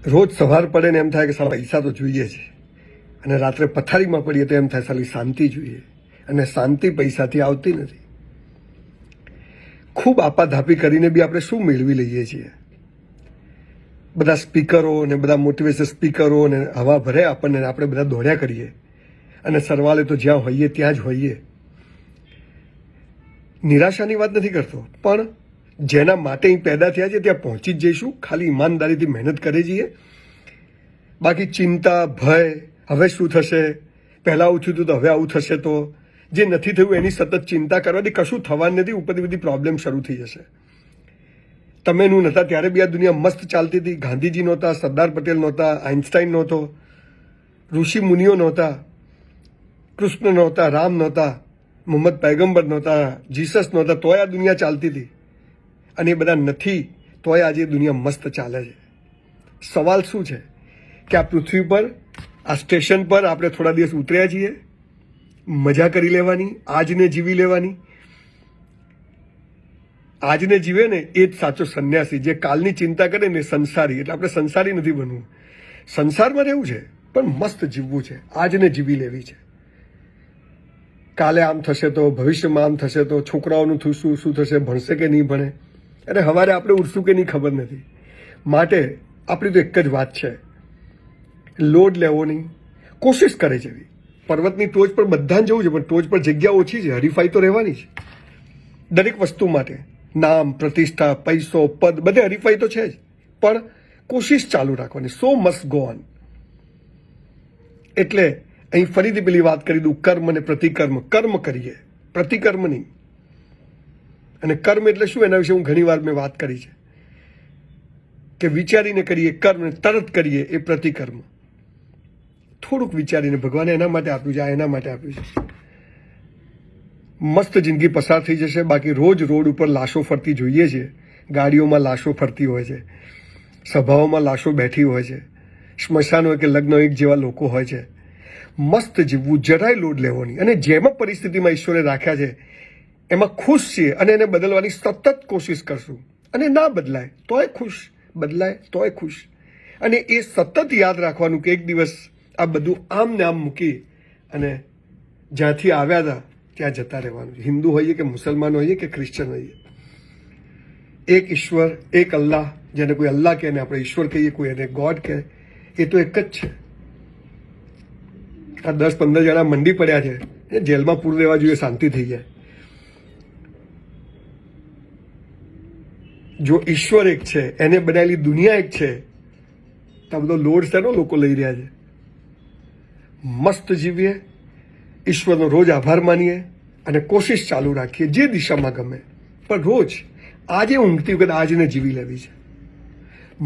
રોજ સવાર પડે ને એમ થાય કે સાલા પૈસા તો જોઈએ છે, અને રાત્રે પથારીમાં પડીએ તો એમ થાય સાલી શાંતિ જોઈએ, અને શાંતિ પૈસાથી આવતી નથી. ખૂબ આપાધાપી કરીને બી આપણે શું મેળવી લઈએ છીએ? બધા સ્પીકરો ને બધા મોટિવેશન સ્પીકરો ને હવા ભરે આપણને, આપણે બધા દોડ્યા કરીએ, અને સરવાલે તો જ્યાં હોઈએ ત્યાં જ હોઈએ. નિરાશાની વાત નથી કરતો, પણ જેના માટે અહીં પેદા થયા છે ત્યાં પહોંચી જ જઈશું, ખાલી ઈમાનદારીથી મહેનત કરી જઈએ. બાકી ચિંતા, ભય, હવે શું થશે, પહેલાં આવું થયું હતું તો હવે આવું થશે, તો જે નથી થયું એની સતત ચિંતા કરવાથી કશું થવાનું નથી. ઉપરથી બધી પ્રોબ્લેમ શરૂ થઈ જશે. તમે નું નહોતા ત્યારે બી આ દુનિયા મસ્ત ચાલતી હતી. ગાંધીજી નહોતા, સરદાર પટેલ નહોતા, આઇન્સ્ટાઈન નહોતો, ઋષિ મુનિઓ નહોતા, કૃષ્ણ નહોતા, રામ નહોતા, મોહમ્મદ પૈગંબર નહોતા, જીસસ નહોતા, તોય આ દુનિયા ચાલતી હતી. અને એ બધા નથી તોય આજે દુનિયા મસ્ત ચાલે છે. સવાલ શું છે કે આ પૃથ્વી પર, આ સ્ટેશન પર આપણે થોડા દિવસ ઉતર્યા છીએ, મજા કરી લેવાની, આજને જીવી લેવાની. આજને જીવે ને એ જ સાચો સંન્યાસી. જે કાલની ચિંતા કરે ને સંસારી. એટલે આપણે સંસારી નથી બનવું, સંસારમાં રહેવું છે પણ મસ્ત જીવવું છે, આજને જીવી લેવી છે. કાલે આમ થશે તો, ભવિષ્યમાં આમ થશે તો, છોકરાઓનું શું થશે, ભણશે કે નહીં ભણે, અને સવારે આપણે ઉઠશું કે નહીં ખબર નથી. માટે આપણી તો એક જ વાત છે, લોડ લેવો નહીં, કોશિશ કરે છે. પર્વતની ટોચ પર બધાને જવું છે, પણ ટોચ પર જગ્યા ઓછી છે, હરીફાઈ તો રહેવાની છે દરેક વસ્તુ માટે. નામ, પ્રતિષ્ઠા, પૈસો, પદ, બધે હરીફાઈ તો છે જ, પણ કોશિશ ચાલુ રાખવાની. સો મસ્ટ ગો ઓન. એટલે અહીં ફરીથી પેલી વાત કરી દઉં, કર્મ અને પ્રતિકર્મ. કર્મ કરીએ, પ્રતિકર્મ નહીં. અને કર્મ એટલે શું, એના વિશે હું ઘણી વાર મેં વાત કરી છે કે વિચારીને કરીએ કર્મ, તરત કરીએ એ પ્રતિકર્મ. થોડુંક વિચારીને, ભગવાને એના માટે આપ્યું છે, આ એના માટે આપ્યું છે. મસ્ત જિંદગી પસાર થઈ જશે. બાકી રોજ રોડ ઉપર લાશો ફરતી જોઈએ છે, ગાડીઓમાં લાશો ફરતી હોય છે, સભાઓમાં લાશો બેઠી હોય છે, સ્મશાન હોય કે લગ્ન એક જેવા લોકો હોય છે. મસ્ત જીવવું, જરાય લોડ લેવો નહીં. અને જેમાં પરિસ્થિતિમાં ઈશ્વરે રાખ્યા છે એમાં ખુશ છીએ, અને એને બદલવાની સતત કોશિશ કરશું. અને ના બદલાય તોય ખુશ, બદલાય તોય ખુશ. અને એ સતત યાદ રાખવાનું કે એક દિવસ આ બધું આમ ને આમ મૂકી અને જ્યાંથી આવ્યા હતા ત્યાં જતા રહેવાનું. હિન્દુ હોઈએ કે મુસલમાન હોઈએ કે ક્રિશ્ચન હોઈએ, એક ઈશ્વર, એક અલ્લાહ. જેને કોઈ અલ્લાહ કહે ને આપણે ઈશ્વર કહીએ, કોઈ એને ગોડ કહે, એ તો એક જ છે. આ 10-15 જણા મંડી પડ્યા છે, એ જેલમાં પૂરી દેવા જોઈએ, શાંતિ થઈ જાય. જો ઈશ્વર એક છે, એને બનાવેલી દુનિયા એક છે, તો આ બધો લોડ છે લોકો લઈ રહ્યા છે. મસ્ત જીવીએ, ઈશ્વરનો રોજ આભાર માનીએ, અને કોશિશ ચાલુ રાખીએ જે દિશામાં ગમે. પણ રોજ આજે ઊંઘતી વખત આજને જીવી લેવી છે,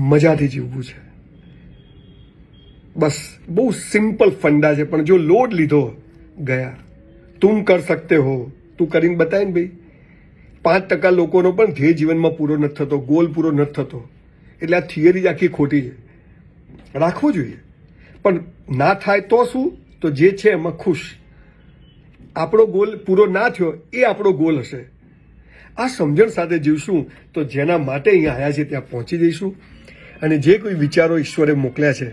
મજાથી જીવવું છે. બસ બહુ સિમ્પલ ફંડા છે, પણ જો લોડ લીધો ગયા. તુમ કર સકતે હો, તું કરીને બતાય ને ભાઈ. 5% લોકોનો પણ ધ્યેય જીવનમાં પૂરો નથી થતો, ગોલ પૂરો નથી થતો. એટલે આ થિયરી જ આખી ખોટી છે. રાખવું જોઈએ, પણ ના થાય તો શું, તો જે છે એમાં ખુશ. આપણો ગોલ પૂરો ના થયો એ આપણો ગોલ હશે. આ સમજણ સાથે જીવશું તો જેના માટે અહીંયા આવ્યા છે ત્યાં પહોંચી જઈશું. અને જે કોઈ વિચારો ઈશ્વરે મોકલ્યા છે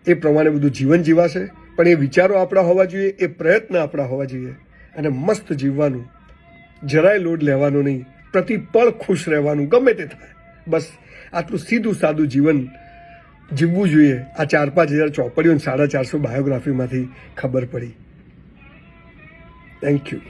એ પ્રમાણે બધું જીવન જીવાશે. પણ એ વિચારો આપણા હોવા જોઈએ, એ પ્રયત્ન આપણા હોવા જોઈએ, અને મસ્ત જીવવાનું, જરાય લોડ લેવાનો નહીં, પ્રતિપળ ખુશ રહેવાનું, ગમે તે થાય. બસ આટલું સીધું સાદું જીવન જીવવું જોઈએ. આ 4-5 હજાર ચોપડીઓ અને 450 બાયોગ્રાફીમાંથી ખબર પડી. Thank you.